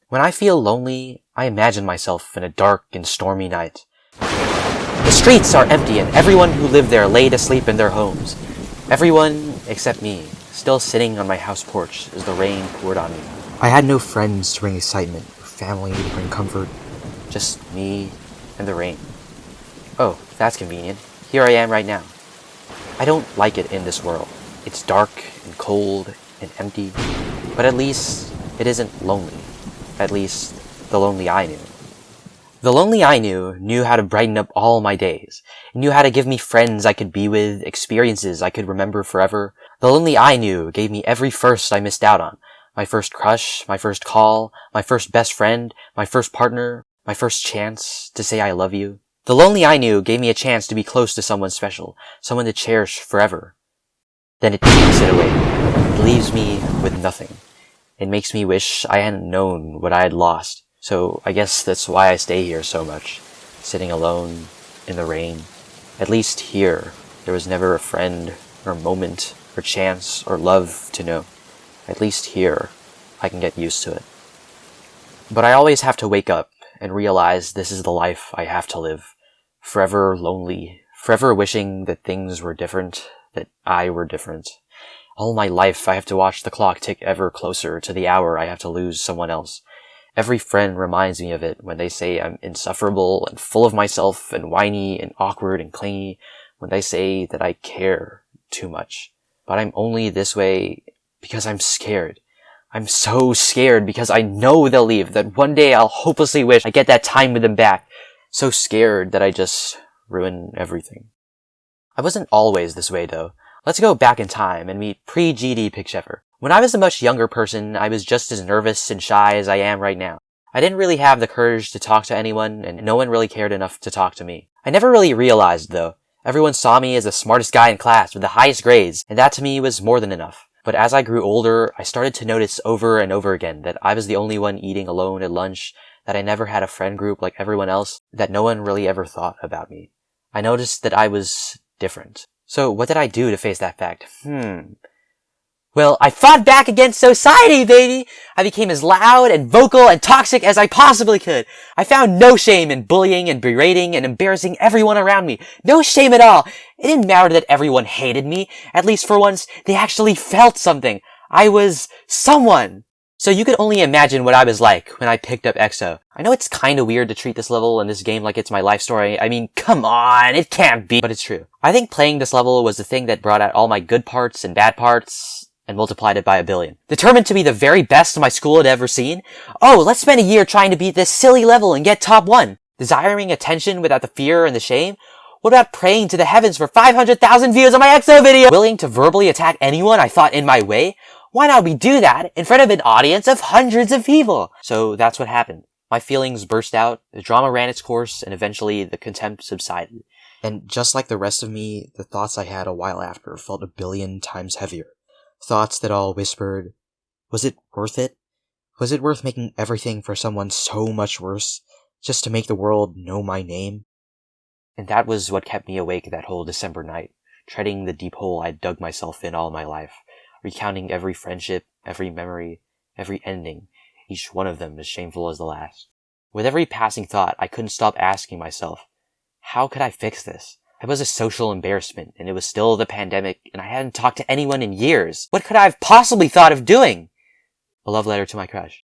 When I feel lonely, I imagine myself in a dark and stormy night. The streets are empty and everyone who lived there laid asleep in their homes. Everyone except me, still sitting on my house porch as the rain poured on me. I had no friends to bring excitement, or family to bring comfort. Just me and the rain. Oh, that's convenient. Here I am right now. I don't like it in this world. It's dark and cold and empty, but at least it isn't lonely. At least the lonely I knew. The lonely I knew how to brighten up all my days. It knew how to give me friends I could be with, experiences I could remember forever. The lonely I knew gave me every first I missed out on. My first crush, my first call, my first best friend, my first partner, my first chance to say I love you. The lonely I knew gave me a chance to be close to someone special, someone to cherish forever. Then it takes it away. It leaves me with nothing. It makes me wish I hadn't known what I had lost. So I guess that's why I stay here so much, sitting alone in the rain. At least here, there was never a friend, or moment, or chance, or love to know. At least here, I can get used to it. But I always have to wake up and realize this is the life I have to live. Forever lonely, forever wishing that things were different, that I were different. All my life I have to watch the clock tick ever closer to the hour I have to lose someone else. Every friend reminds me of it when they say I'm insufferable and full of myself and whiny and awkward and clingy, when they say that I care too much. But I'm only this way because I'm scared. I'm so scared because I know they'll leave, that one day I'll hopelessly wish I get that time with them back. So scared that I just ruin everything. I wasn't always this way though. Let's go back in time and meet pre-GD pigchefer. When I was a much younger person, I was just as nervous and shy as I am right now. I didn't really have the courage to talk to anyone, and no one really cared enough to talk to me. I never really realized, though. Everyone saw me as the smartest guy in class with the highest grades, and that to me was more than enough. But as I grew older, I started to notice over and over again that I was the only one eating alone at lunch, that I never had a friend group like everyone else, that no one really ever thought about me. I noticed that I was different. So what did I do to face that fact? Well, I fought back against society, baby! I became as loud and vocal and toxic as I possibly could. I found no shame in bullying and berating and embarrassing everyone around me. No shame at all. It didn't matter that everyone hated me. At least for once, they actually felt something. I was someone. So you could only imagine what I was like when I picked up EXO. I know it's kinda weird to treat this level and this game like it's my life story. I mean, come on, it can't be, but it's true. I think playing this level was the thing that brought out all my good parts and bad parts, and multiplied it by 1,000,000,000. Determined to be the very best my school had ever seen? Oh, let's spend a year trying to beat this silly level and get top 1. Desiring attention without the fear and the shame? What about praying to the heavens for 500,000 views on my EXO video? Willing to verbally attack anyone I thought in my way? Why not we do that in front of an audience of hundreds of people? So that's what happened. My feelings burst out, the drama ran its course, and eventually the contempt subsided. And just like the rest of me, the thoughts I had a while after felt 1,000,000,000 times heavier. Thoughts that all whispered, was it worth it? Was it worth making everything for someone so much worse, just to make the world know my name? And that was what kept me awake that whole December night, treading the deep hole I'd dug myself in all my life, recounting every friendship, every memory, every ending, each one of them as shameful as the last. With every passing thought, I couldn't stop asking myself, how could I fix this? I was a social embarrassment, and it was still the pandemic, and I hadn't talked to anyone in years. What could I have possibly thought of doing? A love letter to my crush.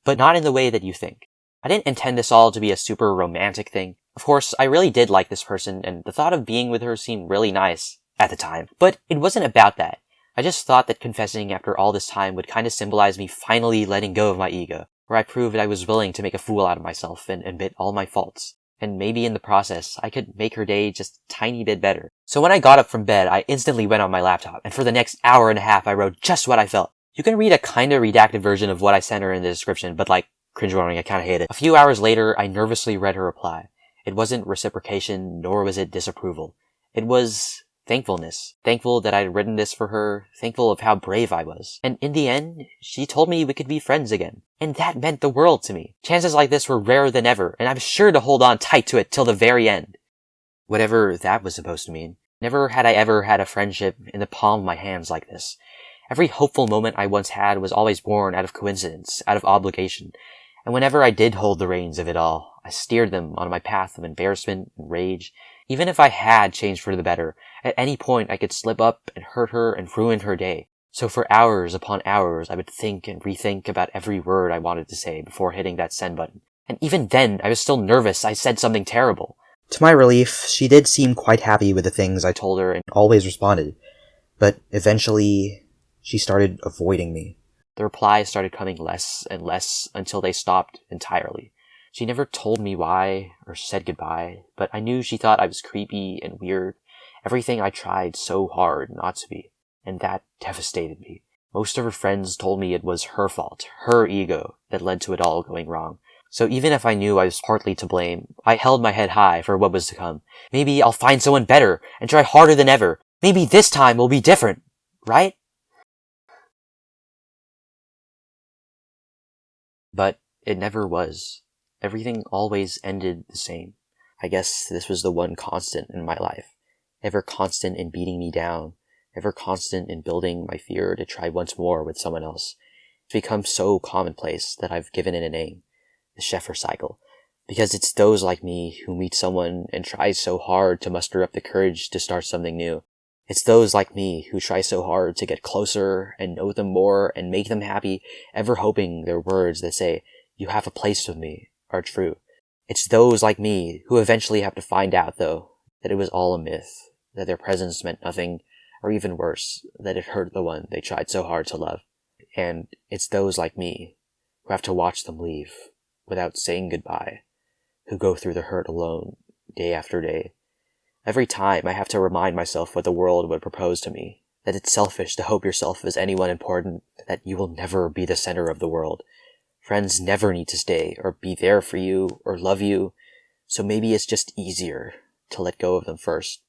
But not in the way that you think. I didn't intend this all to be a super romantic thing. Of course, I really did like this person, and the thought of being with her seemed really nice at the time. But it wasn't about that. I just thought that confessing after all this time would kind of symbolize me finally letting go of my ego, where I proved I was willing to make a fool out of myself and admit all my faults. And maybe in the process, I could make her day just a tiny bit better. So when I got up from bed, I instantly went on my laptop, and for the next hour and a half, I wrote just what I felt. You can read a kinda redacted version of what I sent her in the description, but like, cringe-worthy, I kinda hate it. A few hours later, I nervously read her reply. It wasn't reciprocation, nor was it disapproval. It was thankfulness. Thankful that I'd written this for her, thankful of how brave I was. And in the end, she told me we could be friends again. And that meant the world to me. Chances like this were rarer than ever, and I'm sure to hold on tight to it till the very end. Whatever that was supposed to mean. Never had I ever had a friendship in the palm of my hands like this. Every hopeful moment I once had was always born out of coincidence, out of obligation. And whenever I did hold the reins of it all, I steered them on my path of embarrassment and rage. Even if I had changed for the better, at any point I could slip up and hurt her and ruin her day. So for hours upon hours, I would think and rethink about every word I wanted to say before hitting that send button. And even then, I was still nervous I said something terrible. To my relief, she did seem quite happy with the things I told her and always responded. But eventually, she started avoiding me. The replies started coming less and less until they stopped entirely. She never told me why or said goodbye, but I knew she thought I was creepy and weird, everything I tried so hard not to be, and that devastated me. Most of her friends told me it was her fault, her ego, that led to it all going wrong. So even if I knew I was partly to blame, I held my head high for what was to come. Maybe I'll find someone better and try harder than ever. Maybe this time will be different, right? But it never was. Everything always ended the same. I guess this was the one constant in my life. Ever constant in beating me down. Ever constant in building my fear to try once more with someone else. It's become so commonplace that I've given it a name. The pigchefer cycle. Because it's those like me who meet someone and try so hard to muster up the courage to start something new. It's those like me who try so hard to get closer and know them more and make them happy, ever hoping their words that say, "You have a place with me," are true. It's those like me who eventually have to find out, though, that it was all a myth, that their presence meant nothing, or even worse, that it hurt the one they tried so hard to love. And it's those like me who have to watch them leave without saying goodbye, who go through the hurt alone, day after day. Every time I have to remind myself what the world would propose to me, that it's selfish to hope yourself is anyone important, that you will never be the center of the world. Friends never need to stay, or be there for you, or love you, so maybe it's just easier to let go of them first.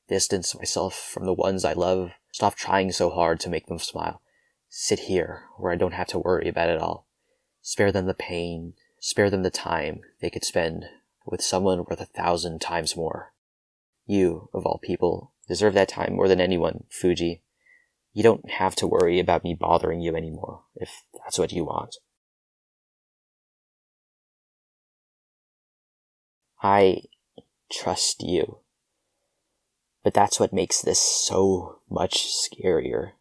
Distance myself from the ones I love, stop trying so hard to make them smile. Sit here, where I don't have to worry about it all. Spare them the pain, spare them the time they could spend with someone worth 1,000 times more. You, of all people, deserve that time more than anyone, Fuji. You don't have to worry about me bothering you anymore, if that's what you want. I trust you. But that's what makes this so much scarier.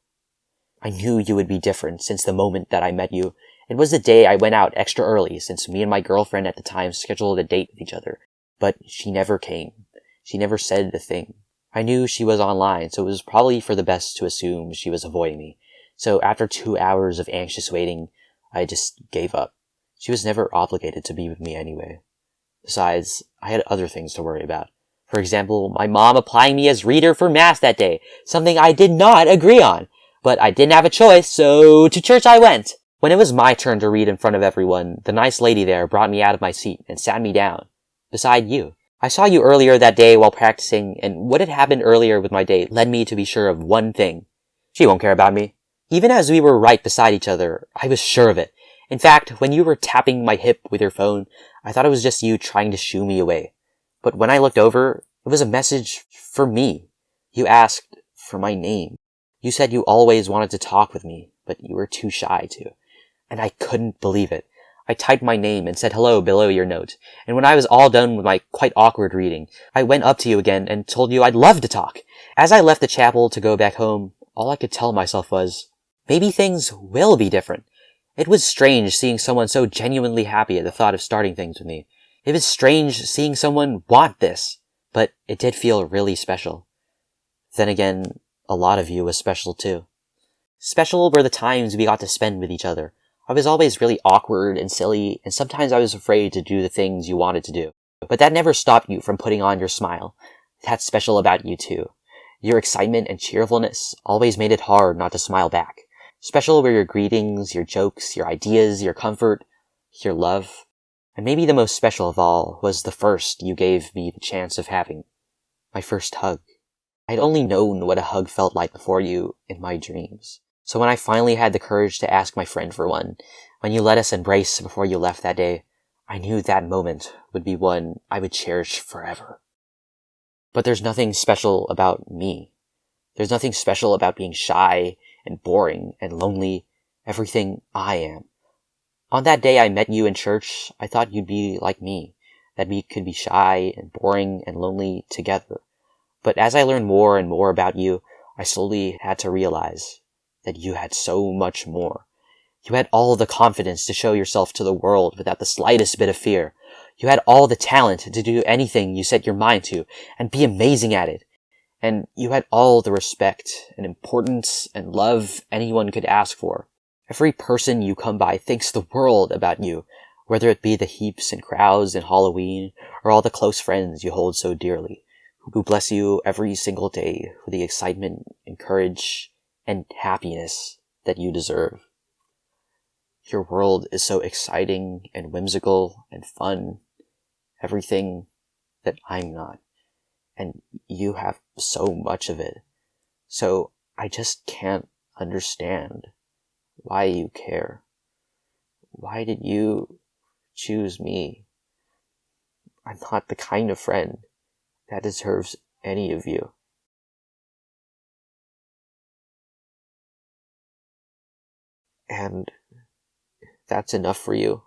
I knew you would be different since the moment that I met you. It was the day I went out extra early since me and my girlfriend at the time scheduled a date with each other. But she never came. She never said a thing. I knew she was online, so it was probably for the best to assume she was avoiding me. So after 2 hours of anxious waiting, I just gave up. She was never obligated to be with me anyway. Besides, I had other things to worry about. For example, my mom applying me as reader for Mass that day, something I did not agree on. But I didn't have a choice, so to church I went. When it was my turn to read in front of everyone, the nice lady there brought me out of my seat and sat me down, beside you. I saw you earlier that day while practicing, and what had happened earlier with my date led me to be sure of one thing. She won't care about me. Even as we were right beside each other, I was sure of it. In fact, when you were tapping my hip with your phone, I thought it was just you trying to shoo me away. But when I looked over, it was a message for me. You asked for my name. You said you always wanted to talk with me, but you were too shy to. And I couldn't believe it. I typed my name and said hello below your note. And when I was all done with my quite awkward reading, I went up to you again and told you I'd love to talk. As I left the chapel to go back home, all I could tell myself was, maybe things will be different. It was strange seeing someone so genuinely happy at the thought of starting things with me. It was strange seeing someone want this, but it did feel really special. Then again, a lot of you was special too. Special were the times we got to spend with each other. I was always really awkward and silly, and sometimes I was afraid to do the things you wanted to do. But that never stopped you from putting on your smile. That's special about you too. Your excitement and cheerfulness always made it hard not to smile back. Special were your greetings, your jokes, your ideas, your comfort, your love. And maybe the most special of all was the first you gave me the chance of having. My first hug. I'd only known what a hug felt like before you in my dreams. So when I finally had the courage to ask my friend for one, when you let us embrace before you left that day, I knew that moment would be one I would cherish forever. But there's nothing special about me. There's nothing special about being shy and boring and lonely, everything I am. On that day I met you in church, I thought you'd be like me, that we could be shy and boring and lonely together. But as I learned more and more about you, I slowly had to realize that you had so much more. You had all the confidence to show yourself to the world without the slightest bit of fear. You had all the talent to do anything you set your mind to and be amazing at it. And you had all the respect and importance and love anyone could ask for. Every person you come by thinks the world about you, whether it be the heaps and crowds in Halloween or all the close friends you hold so dearly, who bless you every single day for the excitement and courage and happiness that you deserve. Your world is so exciting and whimsical and fun, everything that I'm not. And you have so much of it. So I just can't understand why you care. Why did you choose me? I'm not the kind of friend that deserves any of you. And that's enough for you.